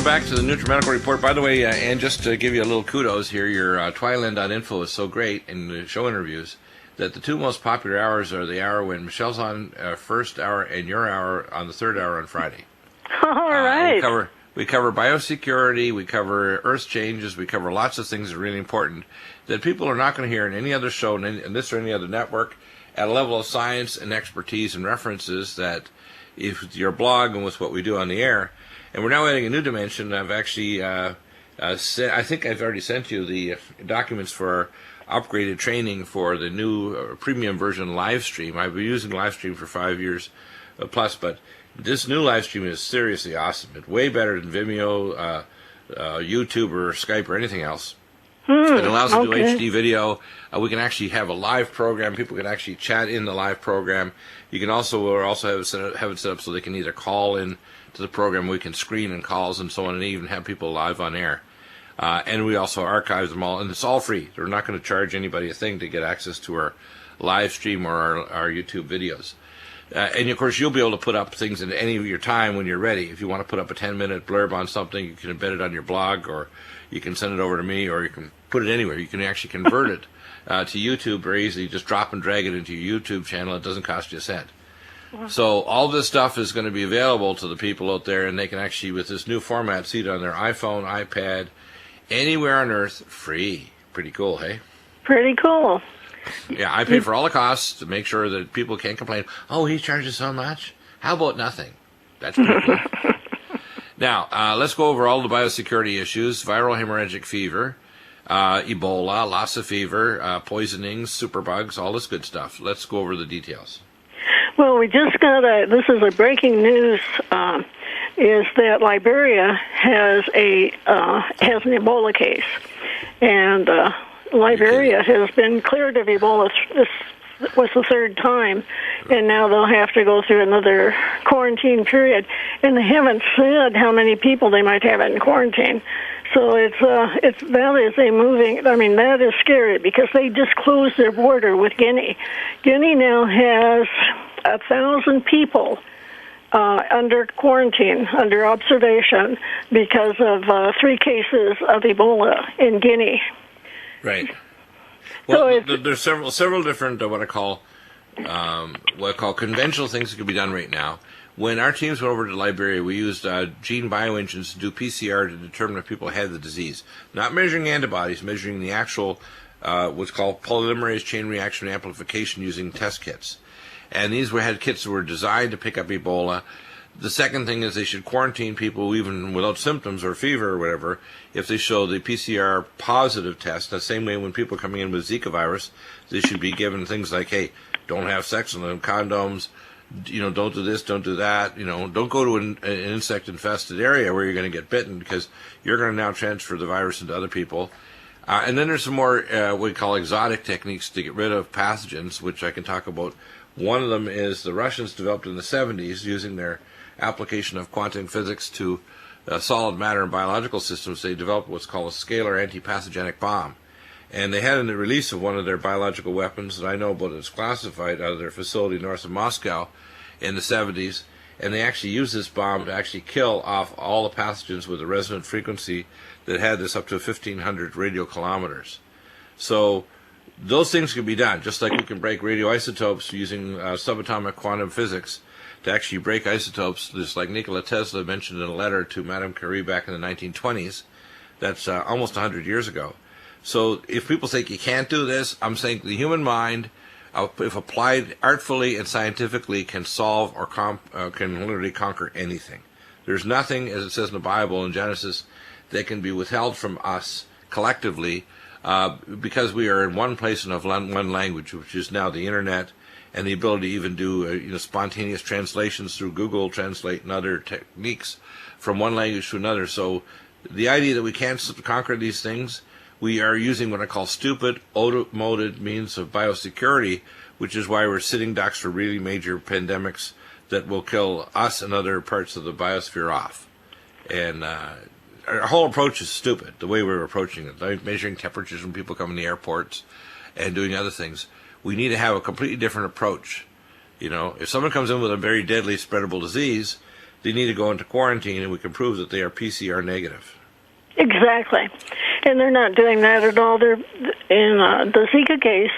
welcome back to the Nutrimedical Report. By the way, and just to give you a little kudos here, your Twiland.info is so great in the show interviews that the two most popular hours are the hour when Michelle's on first hour and your hour on the third hour on Friday. All right. We cover biosecurity, we cover earth changes, we cover lots of things that are really important that people are not going to hear in any other show, in this or any other network, at a level of science and expertise and references that if your blog and with what we do on the air. And we're now adding a new dimension. I've actually, I think I've already sent you the documents for our upgraded training for the new premium version live stream. I've been using live stream for 5 years plus, but this new live stream is seriously awesome. It's way better than Vimeo, YouTube, or Skype, or anything else. It allows us to do HD video. We can actually have a live program. People can actually chat in the live program. You can also have it set up so they can either call in to the program. We can screen and calls and so on, and even have people live on air. And we also archive them all, and it's all free. We're not going to charge anybody a thing to get access to our live stream or our YouTube videos. And of course, you'll be able to put up things at any of your time when you're ready. If you want to put up a 10-minute blurb on something, you can embed it on your blog, or you can send it over to me, or you can put it anywhere. You can actually convert it to YouTube very easily. Just drop and drag it into your YouTube channel. It doesn't cost you a cent. Wow. So all this stuff is going to be available to the people out there, and they can actually, with this new format, see it on their iPhone, iPad, anywhere on Earth, free. Pretty cool, hey? Pretty cool. Yeah, I pay for all the costs to make sure that people can't complain, oh, he charges so much? How about nothing? That's pretty cool. Now, let's go over all the biosecurity issues: viral hemorrhagic fever, Ebola, Lassa fever, poisonings, superbugs, all this good stuff. Let's go over the details. Well, we just got this is a breaking news, is that Liberia has an Ebola case. And Liberia has been cleared of Ebola. This was the third time, and now they'll have to go through another quarantine period. And they haven't said how many people they might have in quarantine. So that is scary because they just closed their border with Guinea. Guinea now has 1,000 people under quarantine, under observation, because of 3 cases of Ebola in Guinea. Right. Well, there's several different what I call conventional things that can be done right now. When our teams went over to Liberia, we used gene bioengines to do PCR to determine if people had the disease. Not measuring antibodies, measuring the actual what's called polymerase chain reaction amplification using test kits. And these had kits that were designed to pick up Ebola. The second thing is they should quarantine people even without symptoms or fever or whatever if they show the PCR positive test. The same way when people are coming in with Zika virus, they should be given things like, hey, don't have sex on them, condoms, don't do this, don't do that, don't go to an insect-infested area where you're going to get bitten because you're going to now transfer the virus into other people. And then there's some more what we call exotic techniques to get rid of pathogens, which I can talk about. One of them is the Russians developed in the 70s using their application of quantum physics to solid matter and biological systems. They developed what's called a scalar anti-pathogenic bomb. And they had in the release of one of their biological weapons that I know about that's classified out of their facility north of Moscow in the 70s. And they actually used this bomb to actually kill off all the pathogens with a resonant frequency that had this up to 1,500 radio kilometers. So those things can be done, just like we can break radioisotopes using subatomic quantum physics to actually break isotopes, just like Nikola Tesla mentioned in a letter to Madame Curie back in the 1920s. That's almost 100 years ago. So if people say you can't do this, I'm saying the human mind, if applied artfully and scientifically, can solve or can literally conquer anything. There's nothing, as it says in the Bible in Genesis, that can be withheld from us collectively because we are in one place and of one language, which is now the Internet, and the ability to even do spontaneous translations through Google Translate and other techniques from one language to another. So the idea that we can't conquer these things, we are using what I call stupid, automated means of biosecurity, which is why we're sitting ducks for really major pandemics that will kill us and other parts of the biosphere off. And our whole approach is stupid, the way we're approaching it, like measuring temperatures when people come in the airports and doing other things. We need to have a completely different approach. If someone comes in with a very deadly spreadable disease, they need to go into quarantine, and we can prove that they are PCR negative. Exactly. And they're not doing that at all. They're in the Zika case,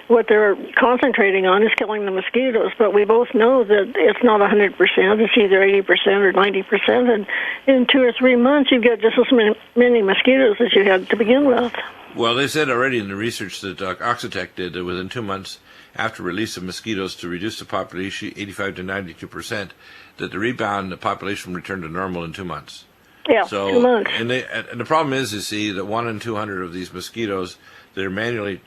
what they're concentrating on is killing the mosquitoes, but we both know that it's not 100%. It's either 80% or 90%, and in 2 or 3 months you've got just as many mosquitoes as you had to begin with. Well, they said already in the research that Oxitec did that within 2 months after release of mosquitoes to reduce the population 85 to 92%, that the rebound, the population returned to normal in 2 months. Yeah, so, 2 months. And the problem is, you see, that 1 in 200 of these mosquitoes that are manually,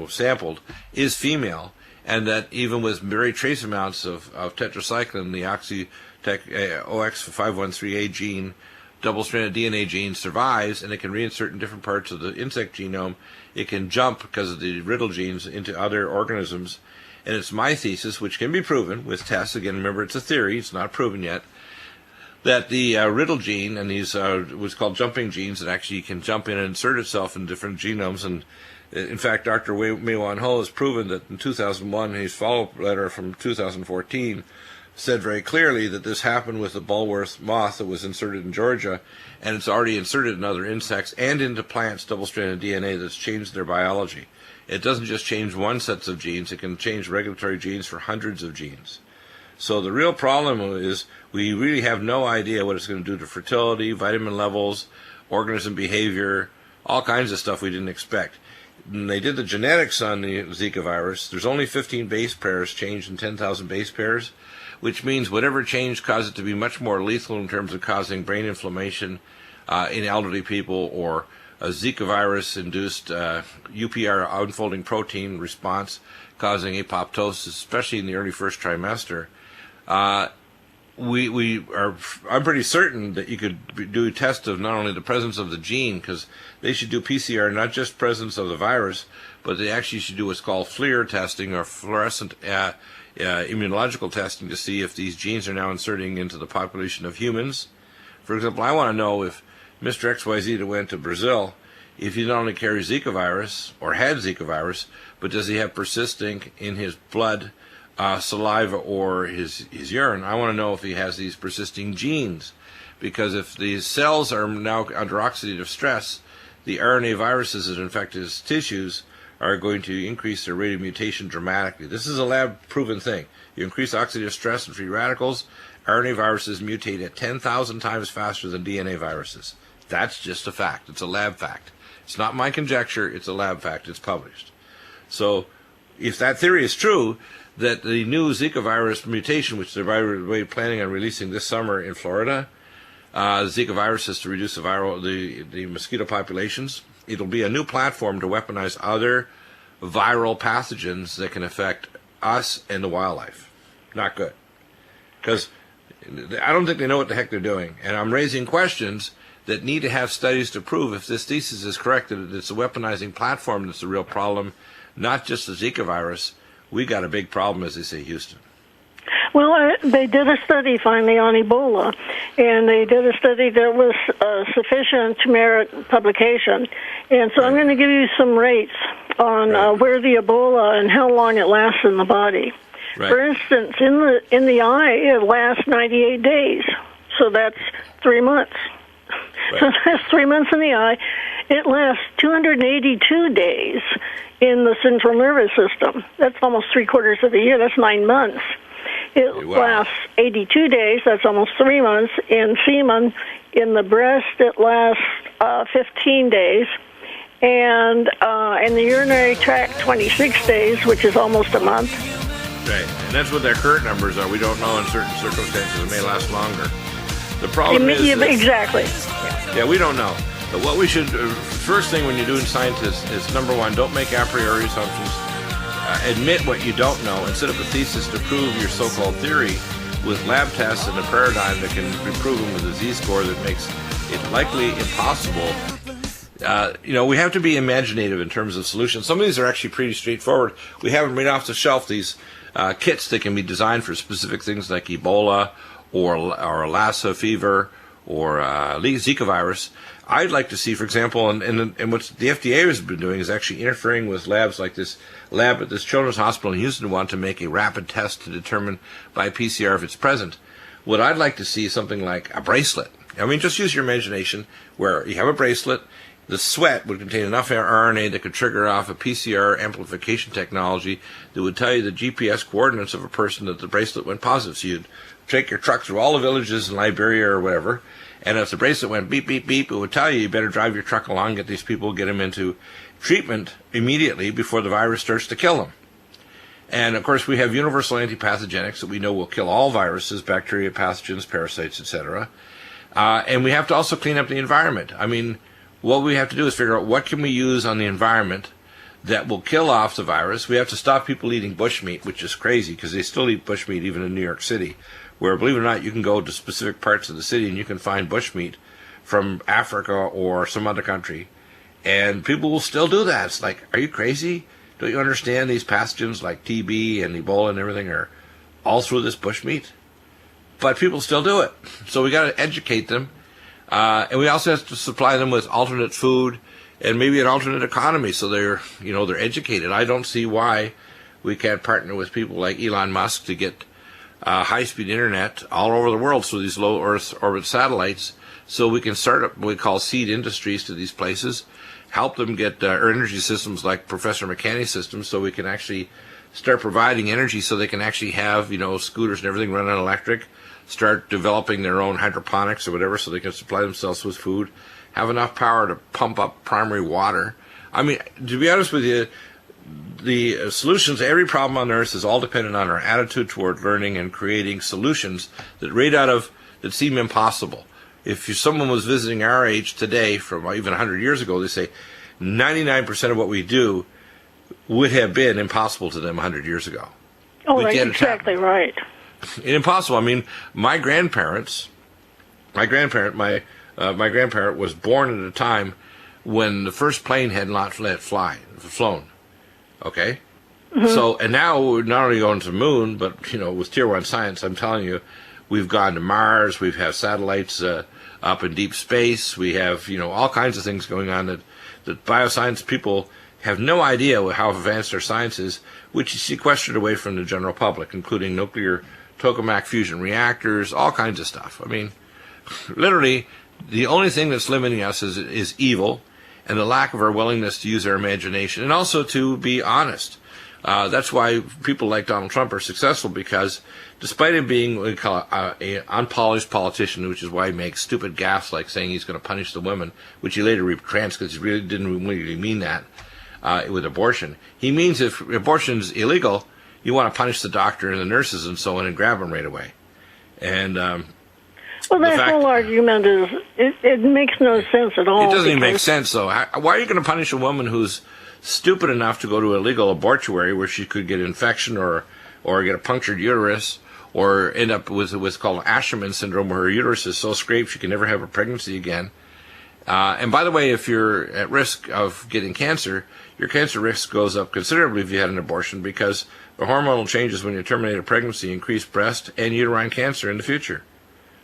sampled is female, and that even with very trace amounts of tetracycline, the Oxitec OX513A gene, double-stranded DNA gene, survives, and it can reinsert in different parts of the insect genome. It can jump because of the riddle genes into other organisms. And it's my thesis, which can be proven with tests. Again, remember, it's a theory. It's not proven yet. That the riddle gene and these what's called jumping genes that actually can jump in and insert itself in different genomes. And in fact, Dr. Mei-Wan Ho has proven that in 2001, his follow-up letter from 2014 said very clearly that this happened with the Bulworth moth that was inserted in Georgia, and it's already inserted in other insects and into plants, double-stranded DNA that's changed their biology. It doesn't just change one set of genes, it can change regulatory genes for hundreds of genes. So the real problem is we really have no idea what it's going to do to fertility, vitamin levels, organism behavior, all kinds of stuff we didn't expect. When they did the genetics on the Zika virus, there's only 15 base pairs changed in 10,000 base pairs, which means whatever changed caused it to be much more lethal in terms of causing brain inflammation in elderly people, or a Zika virus-induced UPR unfolding protein response causing apoptosis, especially in the early first trimester. I'm pretty certain that you could do a test of not only the presence of the gene, because they should do PCR, not just presence of the virus, but they actually should do what's called FLIR testing, or fluorescent immunological testing, to see if these genes are now inserting into the population of humans. For example, I want to know if Mr. XYZ that went to Brazil, if he not only carries Zika virus, or had Zika virus, but does he have persisting in his blood, saliva, or his urine. I want to know if he has these persisting genes, because if these cells are now under oxidative stress, the RNA viruses that infect his tissues are going to increase their rate of mutation dramatically. This is a lab-proven thing. You increase oxidative stress and free radicals, RNA viruses mutate at 10,000 times faster than DNA viruses. That's just a fact. It's a lab fact. It's not my conjecture. It's a lab fact. It's published. So if that theory is true, that the new Zika virus mutation, which they're by the way planning on releasing this summer in Florida, Zika virus is to reduce the mosquito populations. It'll be a new platform to weaponize other viral pathogens that can affect us and the wildlife. Not good. Because I don't think they know what the heck they're doing. And I'm raising questions that need to have studies to prove if this thesis is correct, that it's a weaponizing platform that's the real problem, not just the Zika virus. We got a big problem, as they say, Houston. Well, they did a study finally on Ebola, and they did a study that was sufficient to merit publication. And so I'm going to give you some rates on where the Ebola and how long it lasts in the body. Right. For instance, in the eye, it lasts 98 days, so that's 3 months. Right. So that's 3 months in the eye. It lasts 282 days in the central nervous system. That's almost 3/4 of the year. That's 9 months. It lasts 82 days. That's almost 3 months. In semen, in the breast, it lasts 15 days. And in the urinary tract, 26 days, which is almost a month. Right. And that's what their current numbers are. We don't know in certain circumstances. It may last longer. The problem is that, exactly. Yeah, we don't know. But what we should, first thing when you're doing science is number one, don't make a priori assumptions. Admit what you don't know and set up a thesis to prove your so-called theory with lab tests and a paradigm that can be proven with a Z-score that makes it likely impossible. We have to be imaginative in terms of solutions. Some of these are actually pretty straightforward. We have them right off the shelf, these kits that can be designed for specific things like Ebola or Lassa fever or Zika virus. I'd like to see, for example, and what the FDA has been doing is actually interfering with labs like this lab at this children's hospital in Houston want to make a rapid test to determine by PCR if it's present. what I'd like to see is something like a bracelet. I mean, just use your imagination where you have a bracelet. The sweat would contain enough RNA that could trigger off a PCR amplification technology that would tell you the GPS coordinates of a person that the bracelet went positive. So you'd take your truck through all the villages in Liberia or whatever, and if the bracelet went beep, beep, beep, it would tell you better drive your truck along, get these people, get them into treatment immediately before the virus starts to kill them. And, of course, we have universal antipathogenics that we know will kill all viruses, bacteria, pathogens, parasites, etc. And we have to also clean up the environment. I mean, what we have to do is figure out what can we use on the environment that will kill off the virus. We have to stop people eating bushmeat, which is crazy because they still eat bushmeat even in New York City, where, believe it or not, you can go to specific parts of the city and you can find bushmeat from Africa or some other country. And people will still do that. It's like, are you crazy? Don't you understand these pathogens like TB and Ebola and everything are all through this bushmeat? But people still do it. So we got to educate them. And we also have to supply them with alternate food and maybe an alternate economy so they're educated. I don't see why we can't partner with people like Elon Musk to get high-speed internet all over the world through these low Earth orbit satellites so we can start up what we call seed industries to these places, help them get energy systems like Professor McCanney systems so we can actually start providing energy so they can actually have, scooters and everything run on electric, start developing their own hydroponics or whatever so they can supply themselves with food, have enough power to pump up primary water. I mean, to be honest with you, the solutions to every problem on Earth is all dependent on our attitude toward learning and creating solutions that seem impossible. If someone was visiting our age today from even 100 years ago, they say 99% of what we do would have been impossible to them 100 years ago. Oh, that's exactly right. Impossible. I mean, my grandparent was born at a time when the first plane had not flown. Okay? Mm-hmm. So, and now we're not only going to the moon, but, with Tier 1 science, I'm telling you, we've gone to Mars, we have satellites up in deep space, we have, all kinds of things going on that bioscience people have no idea how advanced our science is, which is sequestered away from the general public, including nuclear tokamak fusion reactors, all kinds of stuff. I mean, literally, the only thing that's limiting us is evil and the lack of our willingness to use our imagination and also to be honest. That's why people like Donald Trump are successful, because despite him being what we call an unpolished politician, which is why he makes stupid gaffes like saying he's going to punish the women, which he later retracts because he really didn't really mean that with abortion. He means if abortion is illegal, you want to punish the doctor and the nurses and so on and grab them right away. And well, that whole argument is, it makes no sense at all. It doesn't even make sense, though. Why are you going to punish a woman who's stupid enough to go to a legal abortuary where she could get infection or get a punctured uterus or end up with what's called Asherman syndrome, where her uterus is so scraped she can never have a pregnancy again? And by the way, if you're at risk of getting cancer, your cancer risk goes up considerably if you had an abortion, because the hormonal changes when you terminate a pregnancy increase breast and uterine cancer in the future.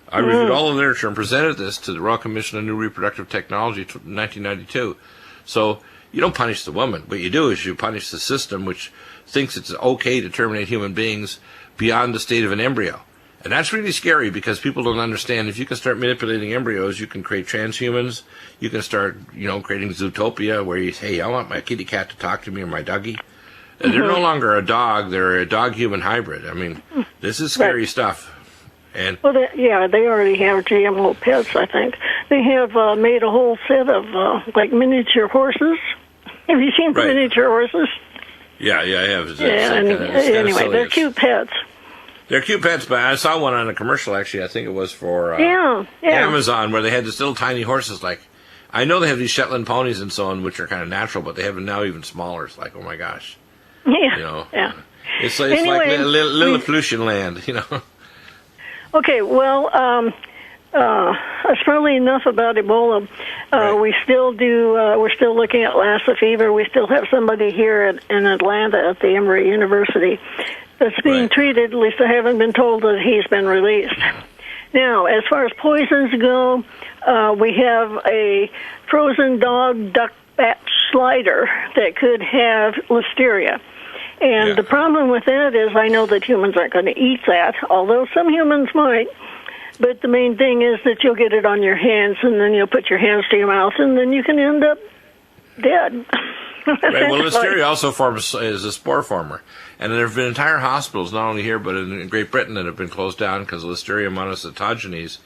I reviewed all the literature and presented this to the Royal Commission on New Reproductive Technology in 1992. So you don't punish the woman. What you do is you punish the system, which thinks it's okay to terminate human beings beyond the state of an embryo. And that's really scary, because people don't understand. If you can start manipulating embryos, you can create transhumans. You can start, creating Zootopia, where you say, hey, I want my kitty cat to talk to me, or my doggie. They're no longer a dog. They're a dog-human hybrid. I mean, this is scary stuff. And well, they already have GMO pets, I think. They have made a whole set of, miniature horses. Have you seen the miniature horses? Yeah, I have. Anyway, they're cute pets. They're cute pets, but I saw one on a commercial, actually. I think it was for Amazon, where they had this little tiny horses. Like, I know they have these Shetland ponies and so on, which are kind of natural, but they have them now even smaller. It's like, oh my gosh. Yeah. It's like Lilliputian land, Okay, well, that's probably enough about Ebola. We still we're still looking at Lassa fever. We still have somebody here in Atlanta at the Emory University that's being treated. At least I haven't been told that he's been released. Now, as far as poisons go, we have a frozen dog duck bat slider that could have listeria. And the problem with that is I know that humans aren't going to eat that, although some humans might. But the main thing is that you'll get it on your hands, and then you'll put your hands to your mouth, and then you can end up dead. Right. Well, Listeria also forms as a spore former. And there have been entire hospitals, not only here, but in Great Britain, that have been closed down because Listeria monocytogenes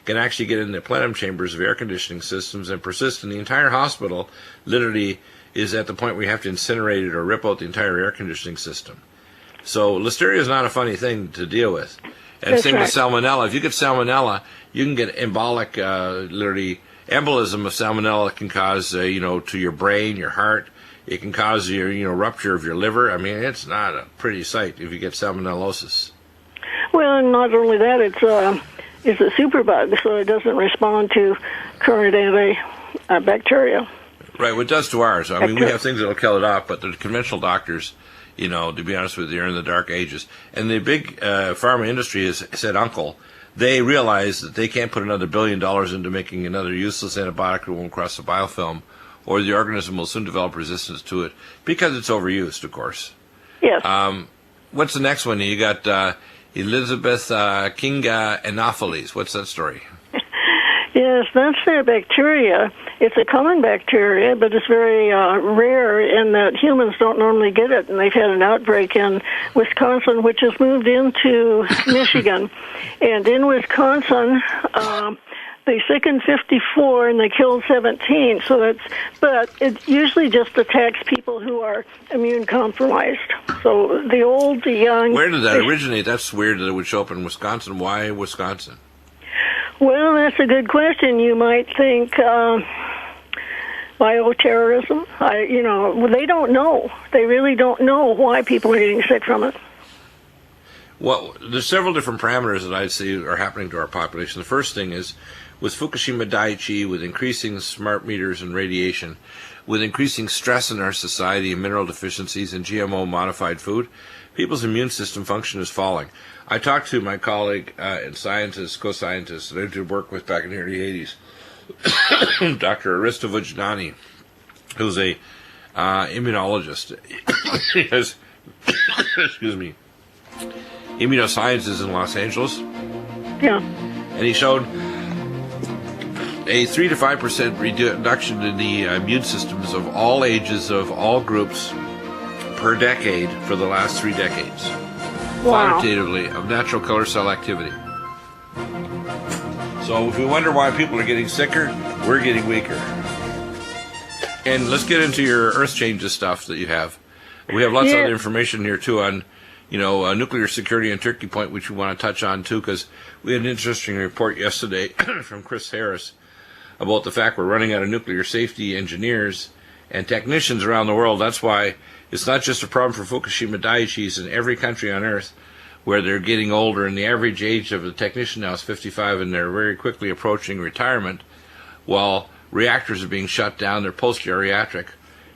can actually get in the plenum chambers of air conditioning systems and persist in the entire hospital. Literally is at the point where you have to incinerate it or rip out the entire air conditioning system. So Listeria is not a funny thing to deal with. And same with salmonella. If you get salmonella, you can get embolic, literally embolism of salmonella can cause, to your brain, your heart. It can cause your, rupture of your liver. I mean, it's not a pretty sight if you get salmonellosis. Well, and not only that, it's a superbug, so it doesn't respond to current antibacteria. Right, what it does to ours. I mean, we have things that will kill it off, but the conventional doctors, to be honest with you, are in the dark ages. And the big pharma industry has said, uncle, they realize that they can't put another $1 billion into making another useless antibiotic that won't cross the biofilm, or the organism will soon develop resistance to it, because it's overused, of course. Yes. What's the next one? You got Elizabeth Kinga Anopheles. What's that story? Yes, that's their bacteria. It's a common bacteria, but it's very rare in that humans don't normally get it. And they've had an outbreak in Wisconsin, which has moved into Michigan. And in Wisconsin, they sickened 54 and they killed 17. But it usually just attacks people who are immune compromised. So the old, the young. Where did that originate? That's weird that it would show up in Wisconsin. Why Wisconsin? Well, that's a good question. You might think bioterrorism. They don't know. They really don't know why people are getting sick from it. Well, there's several different parameters that I see are happening to our population. The first thing is, with Fukushima Daiichi, with increasing smart meters and radiation, with increasing stress in our society and mineral deficiencies and GMO-modified food, people's immune system function is falling. I talked to my colleague and co-scientist that I did work with back in the early 80s, Dr. Arista Vujnani, who's a immunologist. He has, excuse me, immunosciences in Los Angeles. Yeah. And he showed a 3 to 5% reduction in the immune systems of all ages, of all groups, per decade for the last 3 decades. Wow. Quantitatively, of natural killer cell activity. So if we wonder why people are getting sicker, we're getting weaker. And let's get into your Earth Changes stuff that you have. We have lots of other information here, too, on nuclear security and Turkey Point, which we want to touch on, too, because we had an interesting report yesterday from Chris Harris about the fact we're running out of nuclear safety engineers and technicians around the world. That's why it's not just a problem for Fukushima Daiichi's in every country on Earth where they're getting older, and the average age of the technician now is 55, and they're very quickly approaching retirement, while reactors are being shut down. They're post-geriatric.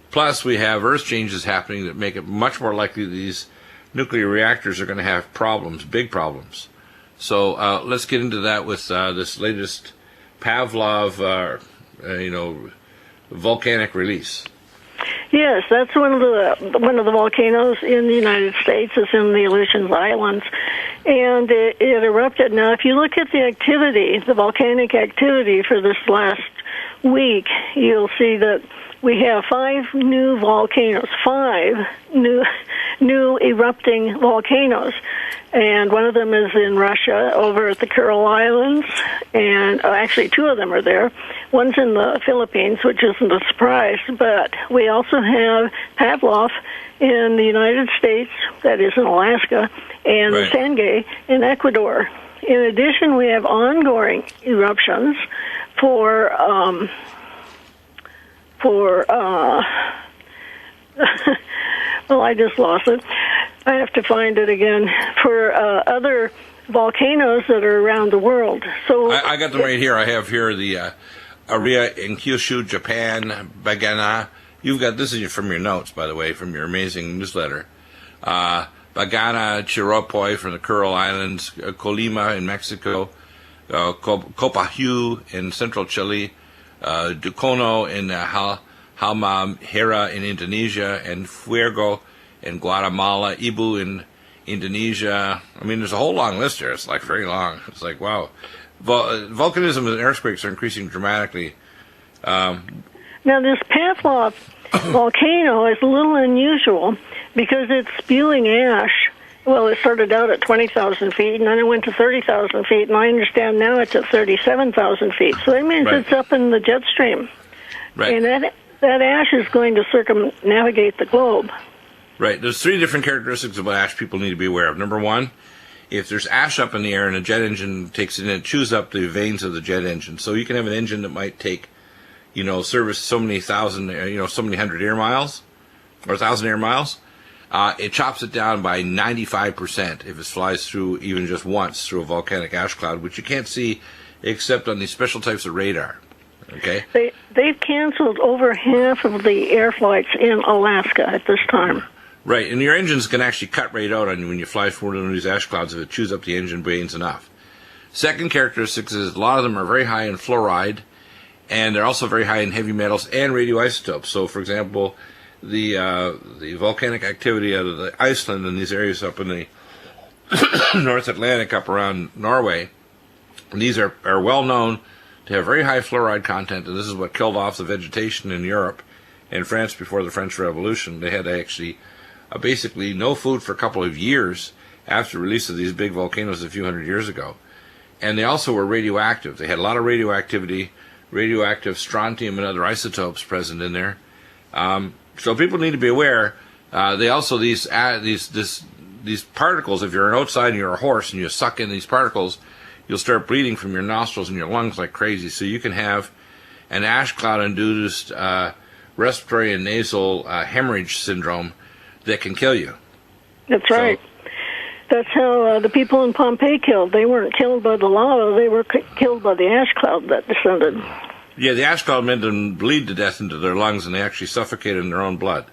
Plus, we have Earth changes happening that make it much more likely that these nuclear reactors are going to have problems, big problems. So let's get into that with this latest Pavlov, volcanic release. Yes, that's one of the volcanoes in the United States. It's in the Aleutians Islands, and it erupted. Now, if you look at the activity, the volcanic activity for this last week, you'll see that we have 5 new volcanoes, 5 new erupting volcanoes, and one of them is in Russia over at the Kuril Islands, and actually 2 of them are there. One's in the Philippines, which isn't a surprise, but we also have Pavlov in the United States, that is in Alaska, and the Sangay in Ecuador. In addition, we have ongoing eruptions for well, I just lost it. I have to find it again. For other volcanoes that are around the world. So I got them right here. I have here the Aria in Kyushu, Japan, Bagana. You've got, this is from your notes, by the way, from your amazing newsletter. Bagana, Chiropoi from the Kuril Islands, Colima in Mexico, Copahu in central Chile, Dukono in Halmahera in Indonesia, and Fuego in Guatemala, Ibu in Indonesia. I mean, there's a whole long list here. It's like very long. It's like, wow. Volcanism and earthquakes are increasing dramatically. Now, this Pavlov volcano is a little unusual because it's spewing ash. Well, it started out at 20,000 feet, and then it went to 30,000 feet, and I understand now it's at 37,000 feet. So that means it's up in the jet stream. Right. And that ash is going to circumnavigate the globe. Right. There's 3 different characteristics of ash people need to be aware of. Number 1, if there's ash up in the air and a jet engine takes it in, it chews up the veins of the jet engine. So you can have an engine that might take, service so many thousand, so many hundred air miles, or 1,000 air miles. It chops it down by 95% if it flies through even just once through a volcanic ash cloud, which you can't see except on these special types of radar. Okay. They've canceled over half of the air flights in Alaska at this time. Right, and your engines can actually cut right out on you when you fly forward under these ash clouds if it chews up the engine brains enough. Second characteristic is a lot of them are very high in fluoride, and they're also very high in heavy metals and radioisotopes. So, for example, the volcanic activity out of Iceland and these areas up in the North Atlantic up around Norway, and these are well known to have very high fluoride content, and this is what killed off the vegetation in Europe and France before the French Revolution. They had actually basically no food for a couple of years after the release of these big volcanoes a few hundred years ago. And they also were radioactive. They had a lot of radioactivity, radioactive strontium and other isotopes present in there. So people need to be aware. They also these particles. If you're outside and you're a horse and you suck in these particles, you'll start bleeding from your nostrils and your lungs like crazy. So you can have an ash cloud-induced respiratory and nasal hemorrhage syndrome that can kill you. That's right. That's how the people in Pompeii killed. They weren't killed by the lava. They were killed by the ash cloud that descended. Yeah, the ash cloud made them bleed to death into their lungs, and they actually suffocated in their own blood.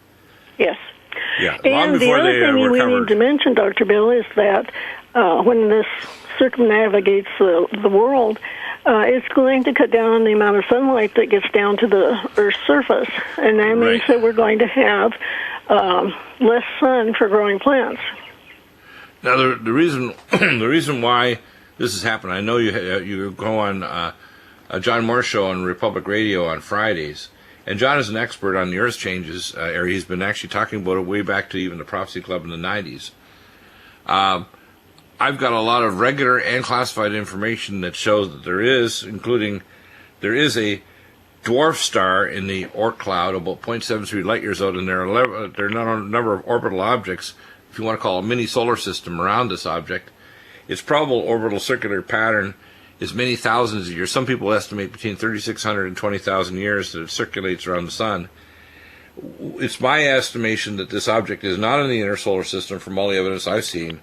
Yes. Yeah, and the other thing we need to mention, Dr. Bill, is that when this circumnavigates the world, it's going to cut down on the amount of sunlight that gets down to the Earth's surface, and that means that we're going to have less sun for growing plants. Now, the reason why this has happened, I know you go on a John Moore show on Republic Radio on Fridays, and John is an expert on the Earth changes area. He's been actually talking about it way back to even the Prophecy Club in the 90s. I've got a lot of regular and classified information that shows that there is a dwarf star in the Oort cloud about 0.73 light years out, and there are a number of orbital objects, if you want to call it a mini solar system, around this object. Its probable orbital circular pattern is many thousands of years. Some people estimate between 3,600 and 20,000 years that it circulates around the sun. It's my estimation that this object is not in the inner solar system from all the evidence I've seen,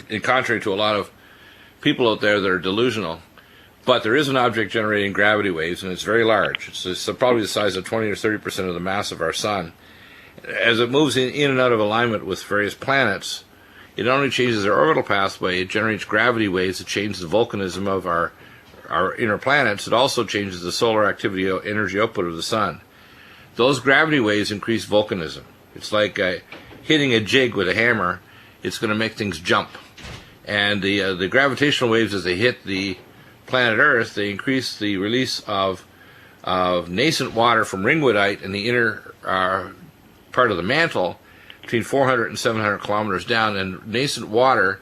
in contrary to a lot of people out there that are delusional. But there is an object generating gravity waves, and it's very large. It's probably the size of 20 or 30% of the mass of our sun. As it moves in and out of alignment with various planets, it not only changes their orbital pathway, it generates gravity waves that change the volcanism of our inner planets. It also changes the solar activity energy output of the sun. Those gravity waves increase volcanism. It's like hitting a jig with a hammer. It's going to make things jump. And the gravitational waves, as they hit the planet Earth, they increase the release of nascent water from ringwoodite in the inner part of the mantle, between 400 and 700 kilometers down, and nascent water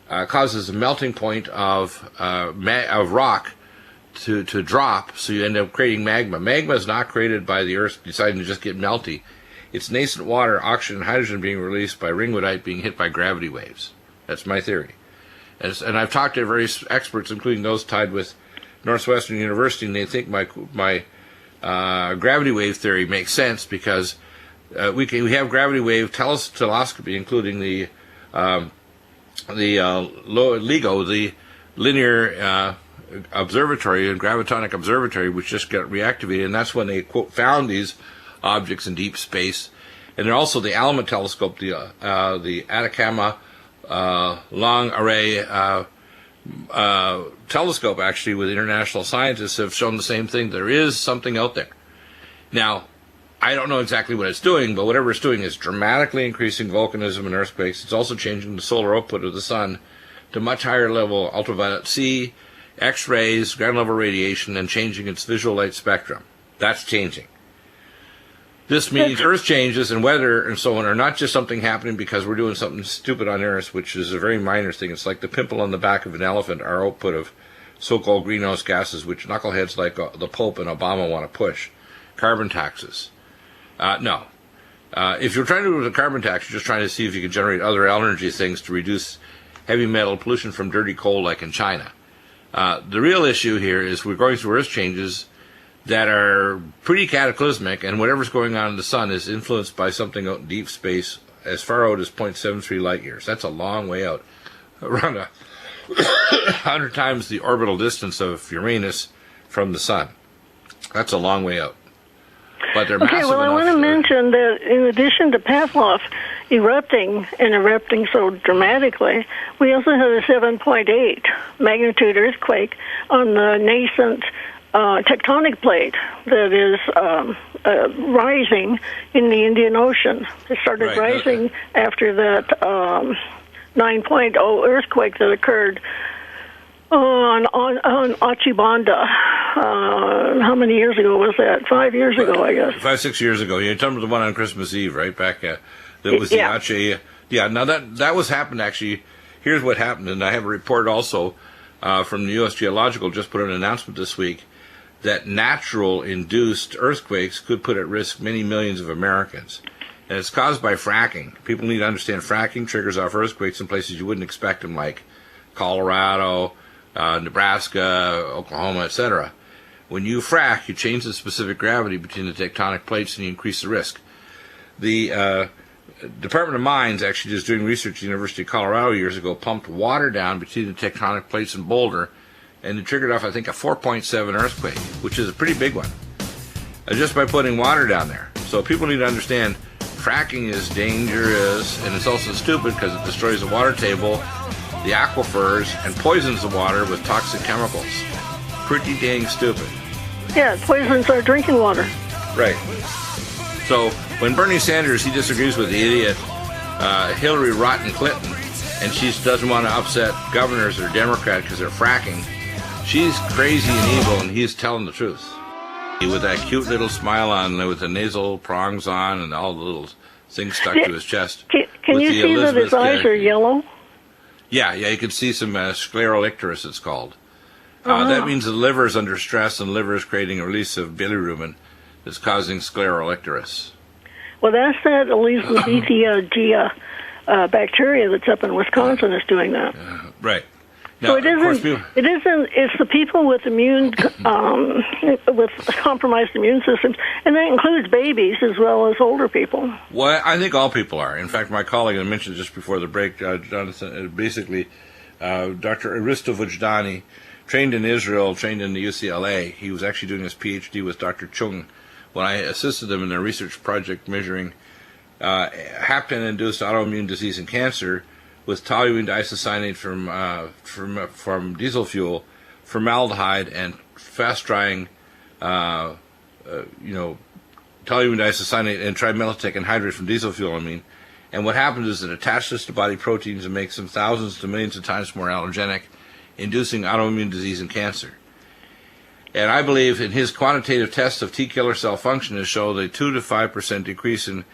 causes a melting point of rock to drop, so you end up creating magma. Magma is not created by the Earth deciding to just get melty. It's nascent water, oxygen, and hydrogen being released by ringwoodite being hit by gravity waves. That's my theory. And I've talked to various experts, including those tied with Northwestern University, and they think my gravity wave theory makes sense because we have gravity wave telescopy, including the LIGO, the Linear Observatory and Gravitonic Observatory, which just got reactivated, and that's when they quote found these objects in deep space. And then also the ALMA telescope, the Atacama Long Array telescope, actually, with international scientists have shown the same thing. There is something out there. Now, I don't know exactly what it's doing, but whatever it's doing is dramatically increasing volcanism and earthquakes. It's also changing the solar output of the sun to much higher level ultraviolet C, X-rays, ground level radiation, and changing its visual light spectrum. That's changing. This means Earth changes and weather and so on are not just something happening because we're doing something stupid on Earth, which is a very minor thing. It's like the pimple on the back of an elephant, our output of so-called greenhouse gases, which knuckleheads like the Pope and Obama want to push. Carbon taxes. No. If you're trying to do the carbon tax, you're just trying to see if you can generate other energy things to reduce heavy metal pollution from dirty coal like in China. The real issue here is we're going through Earth changes that are pretty cataclysmic, and whatever's going on in the sun is influenced by something out in deep space as far out as 0.73 light years. That's a long way out. Around 100 times the orbital distance of Uranus from the sun. That's a long way out. But they're massive well, I want to mention that in addition to Pavlov erupting so dramatically, we also had a 7.8 magnitude earthquake on the nascent tectonic plate that is rising in the Indian Ocean. It started rising after that 9.0 earthquake that occurred on Achibanda. How many years ago was that? 5 years ago, I guess. 5-6 years ago. You're talking about the one on Christmas Eve, right? Back that was the Aceh. Yeah. Now that was happened actually. Here's what happened, and I have a report also from the U.S. Geological just put an announcement this week that natural induced earthquakes could put at risk many millions of Americans. And it's caused by fracking. People need to understand fracking triggers off earthquakes in places you wouldn't expect them, like Colorado, Nebraska, Oklahoma, etc. When you frack, you change the specific gravity between the tectonic plates and you increase the risk. The Department of Mines, actually just doing research at the University of Colorado years ago, pumped water down between the tectonic plates in Boulder, and it triggered off, I think, a 4.7 earthquake, which is a pretty big one, just by putting water down there. So people need to understand fracking is dangerous, and it's also stupid because it destroys the water table, the aquifers, and poisons the water with toxic chemicals. Pretty dang stupid. Yeah, it poisons our drinking water. Right. So when Bernie Sanders, he disagrees with the idiot Hillary Rotten Clinton, and she doesn't want to upset governors or Democrat because they're fracking, she's crazy and evil, and he's telling the truth. With that cute little smile on, with the nasal prongs on, and all the little things stuck to his chest. Can you see that his eyes are yellow? Yeah, you can see some sclerolicterus, it's called. That means the liver is under stress, and the liver is creating a release of bilirubin that's causing sclerolicterus. Well, that's that Elizabethia bacteria that's up in Wisconsin is doing that. Right. Now, so it isn't. It's the people with with compromised immune systems, and that includes babies as well as older people. Well, I think all people are. In fact, my colleague, I mentioned just before the break, Jonathan, basically, Dr. Aristo Vujdani, trained in Israel, trained in the UCLA. He was actually doing his PhD with Dr. Chung when I assisted them in their research project measuring hapten-induced autoimmune disease and cancer with toluene isocyanate from diesel fuel, formaldehyde, and fast-drying, toluene isocyanate and trimethyltic anhydride from diesel fuel. And what happens is it attaches to body proteins and makes them thousands to millions of times more allergenic, inducing autoimmune disease and cancer. And I believe in his quantitative tests of T killer cell function has shown a 2 to 5% decrease in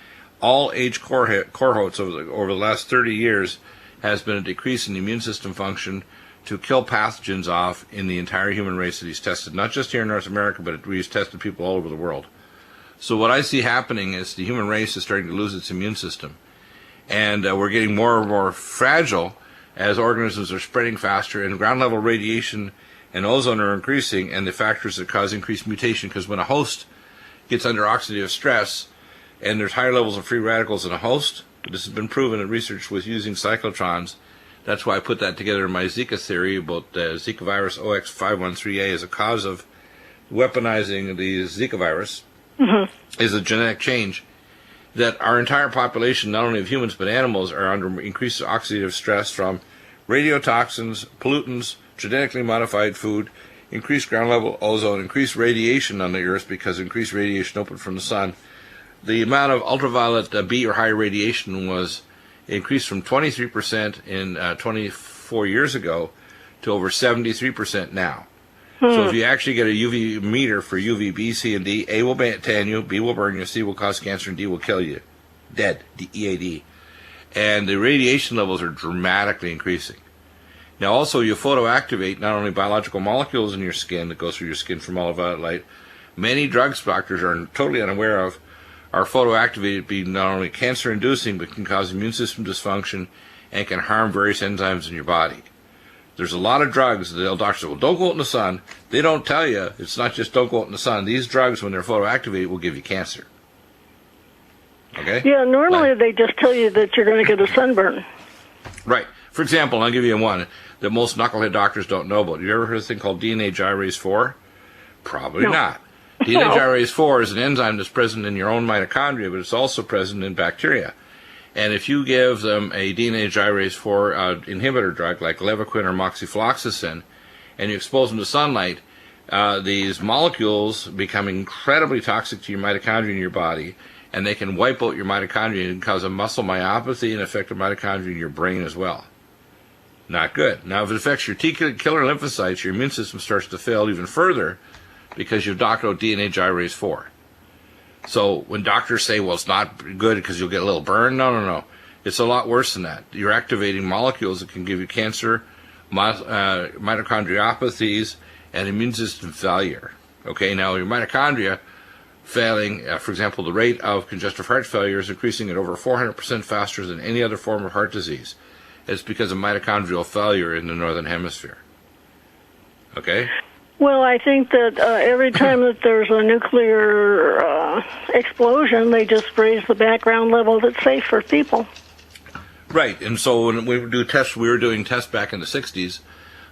all age cohorts over the last 30 years has been a decrease in the immune system function to kill pathogens off in the entire human race that he's tested, not just here in North America, but he's tested people all over the world. So what I see happening is the human race is starting to lose its immune system. And we're getting more and more fragile as organisms are spreading faster, and ground level radiation and ozone are increasing, and the factors that cause increased mutation, because when a host gets under oxidative stress and there's higher levels of free radicals in a host, this has been proven in research with using cyclotrons. That's why I put that together in my Zika theory about the Zika virus OX513A as a cause of weaponizing the Zika virus, is a genetic change that our entire population, not only of humans but animals, are under increased oxidative stress from radiotoxins, pollutants, genetically modified food, increased ground level ozone, increased radiation on the Earth because increased radiation open from the sun, the amount of ultraviolet B or high radiation was increased from 23% in 24 years ago to over 73% now. So if you actually get a UV meter for UV, B, C, and D, A will tan you, B will burn you, C will cause cancer, and D will kill you. Dead, EAD. And the radiation levels are dramatically increasing. Now also you photoactivate not only biological molecules in your skin that go through your skin from ultraviolet light, many drugs doctors are totally unaware of are photoactivated, being not only cancer-inducing but can cause immune system dysfunction and can harm various enzymes in your body. There's a lot of drugs that the doctors say, well, don't go out in the sun. They don't tell you it's not just don't go out in the sun. These drugs, when they're photoactivated, will give you cancer. Okay? Yeah, normally they just tell you that you're going to get a sunburn. Right. For example, I'll give you one that most knucklehead doctors don't know about. You ever heard of a thing called DNA Gyrase 4? Probably not. DNA Gyrase 4 is an enzyme that's present in your own mitochondria, but it's also present in bacteria. And if you give them a DNA Gyrase 4 inhibitor drug like Levaquin or moxifloxacin, and you expose them to sunlight, these molecules become incredibly toxic to your mitochondria in your body, and they can wipe out your mitochondria and cause a muscle myopathy and affect the mitochondria in your brain as well. Not good. Now, if it affects your T killer lymphocytes, your immune system starts to fail even further because you've knocked out DNA Gyrase 4. So when doctors say, well, it's not good because you'll get a little burn, no. It's a lot worse than that. You're activating molecules that can give you cancer, mitochondriopathies, and immune system failure. Okay, now your mitochondria failing, for example, the rate of congestive heart failure is increasing at over 400% faster than any other form of heart disease. It's because of mitochondrial failure in the northern hemisphere. Okay? Well, I think that every time that there's a nuclear explosion, they just raise the background level that's safe for people. Right, and so when we do tests, we were doing tests back in the 60s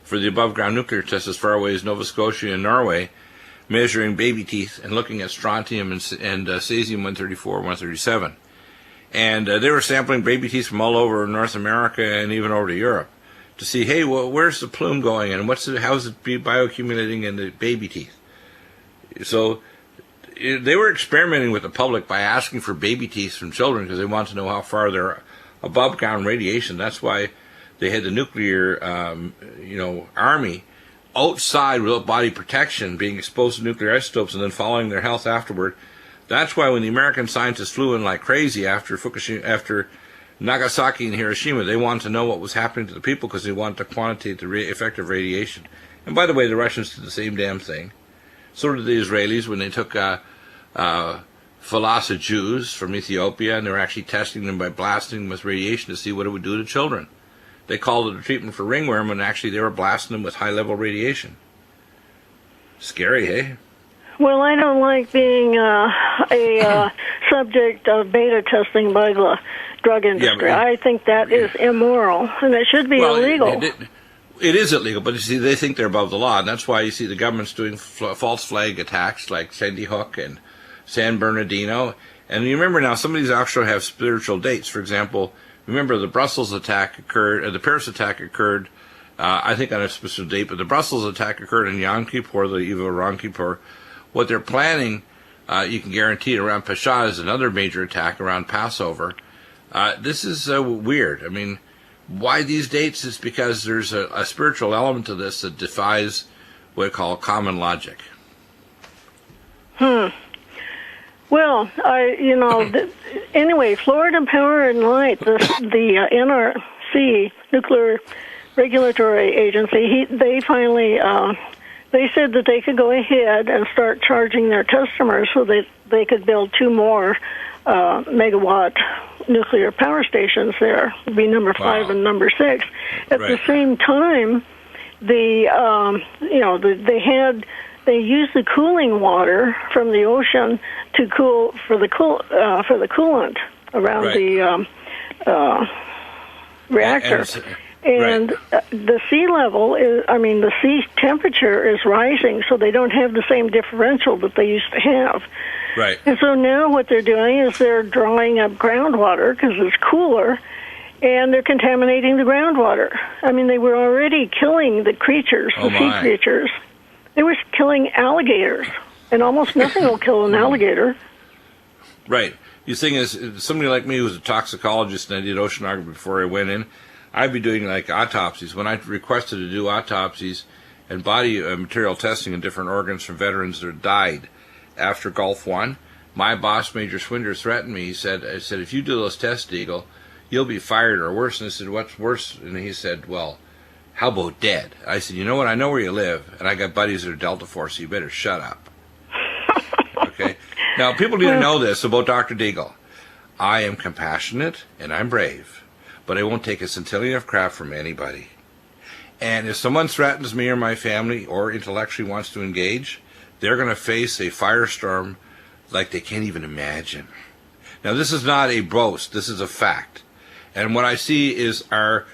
for the above-ground nuclear tests as far away as Nova Scotia and Norway, measuring baby teeth and looking at strontium and cesium-134, 137. And they were sampling baby teeth from all over North America and even over to Europe to see, hey, well, where's the plume going and how's it bioaccumulating in the baby teeth? So they were experimenting with the public by asking for baby teeth from children because they wanted to know how far they're above ground radiation. That's why they had the nuclear, army outside without body protection, being exposed to nuclear isotopes and then following their health afterward. That's why when the American scientists flew in like crazy after Nagasaki and Hiroshima, they wanted to know what was happening to the people because they wanted to quantitate the effect of radiation. And by the way, the Russians did the same damn thing. So did the Israelis when they took Falasa Jews from Ethiopia, and they were actually testing them by blasting them with radiation to see what it would do to children. They called it a treatment for ringworm, and actually they were blasting them with high-level radiation. Scary, hey? Well, I don't like being a subject of beta testing by the drug industry. Yeah, I think that is immoral, and it should be illegal. It is illegal, but you see, they think they're above the law, and that's why you see the government's doing false flag attacks like Sandy Hook and San Bernardino. And you remember now, some of these actually have spiritual dates. For example, remember the Brussels attack occurred, the Paris attack occurred, I think on a specific date, but the Brussels attack occurred in Yom Kippur, the eve of Yom Kippur. What they're planning, you can guarantee around Pesach is another major attack around Passover. This is weird. I mean, why these dates? Is because there's a spiritual element to this that defies what I call common logic. Well, anyway, Florida Power and Light, the NRC, Nuclear Regulatory Agency, they finally they said that they could go ahead and start charging their customers so that they could build 2 more megawatt nuclear power stations there. It'd be number 5 and number 6. At the same time, they used the cooling water from the ocean to cool for the coolant around the reactor. And the sea level the sea temperature is rising, so they don't have the same differential that they used to have. Right. And so now what they're doing is they're drawing up groundwater because it's cooler, and they're contaminating the groundwater. I mean, they were already killing the creatures, the sea creatures. They were killing alligators, and almost nothing will kill an alligator. Right. The thing is, somebody like me who's a toxicologist and I did oceanography before I went in, I'd be doing like autopsies. When I requested to do autopsies and body material testing in different organs from veterans that died after Gulf War, my boss, Major Swinder, threatened me. He said, if you do those tests, Deagle, you'll be fired or worse. And I said, what's worse? And he said, well, how about dead? I said, you know what? I know where you live, and I got buddies that are Delta Force, so you better shut up. Okay? Now, people need to know this about Dr. Deagle. I am compassionate, and I'm brave, but I won't take a centillion of crap from anybody. And if someone threatens me or my family or intellectually wants to engage, they're going to face a firestorm like they can't even imagine. Now, this is not a boast. This is a fact. And what I see is our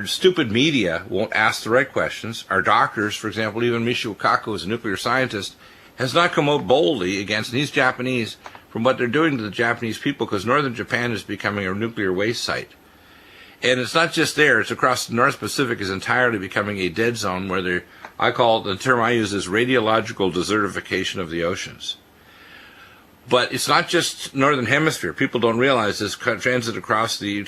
stupid media won't ask the right questions. Our doctors, for example, even Michio Kaku, is a nuclear scientist, has not come out boldly against, and he's Japanese, from what they're doing to the Japanese people, because northern Japan is becoming a nuclear waste site. And it's not just there, it's across the North Pacific is entirely becoming a dead zone where the term I use is radiological desertification of the oceans. But it's not just northern hemisphere. People don't realize this transit across the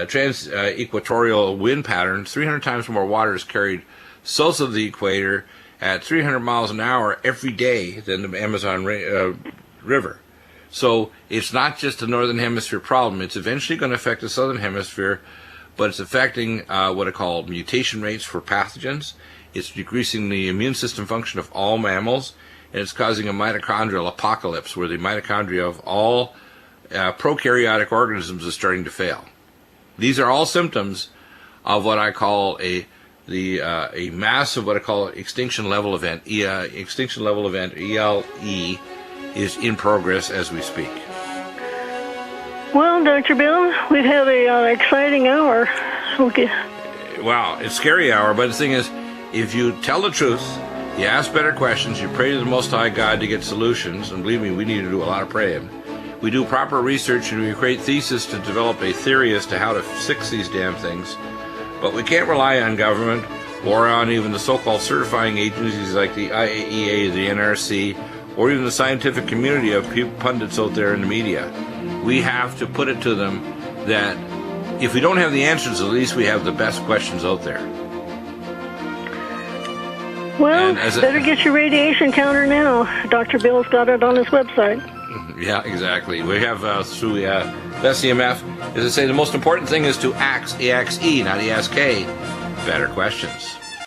trans-equatorial wind pattern. 300 times more water is carried south of the equator at 300 miles an hour every day than the Amazon River. So it's not just a northern hemisphere problem. It's eventually going to affect the southern hemisphere, but it's affecting what are called mutation rates for pathogens. It's decreasing the immune system function of all mammals, and it's causing a mitochondrial apocalypse where the mitochondria of all prokaryotic organisms is starting to fail. These are all symptoms of what I call a massive, what I call extinction level event. Extinction level event, ELE, is in progress as we speak. Well, Dr. Bill, we've had an exciting hour. Okay. Wow, it's a scary hour, but the thing is, if you tell the truth, you ask better questions, you pray to the Most High God to get solutions, and believe me, we need to do a lot of praying. We do proper research and we create thesis to develop a theory as to how to fix these damn things. But we can't rely on government or on even the so-called certifying agencies like the IAEA, the NRC, or even the scientific community of pundits out there in the media. We have to put it to them that if we don't have the answers, at least we have the best questions out there. Well, better get your radiation counter now. Dr. Bill's got it on his website. Yeah, exactly. We have through SEMF, as I say, the most important thing is to ask, E-X-E, not E-S-K, better questions.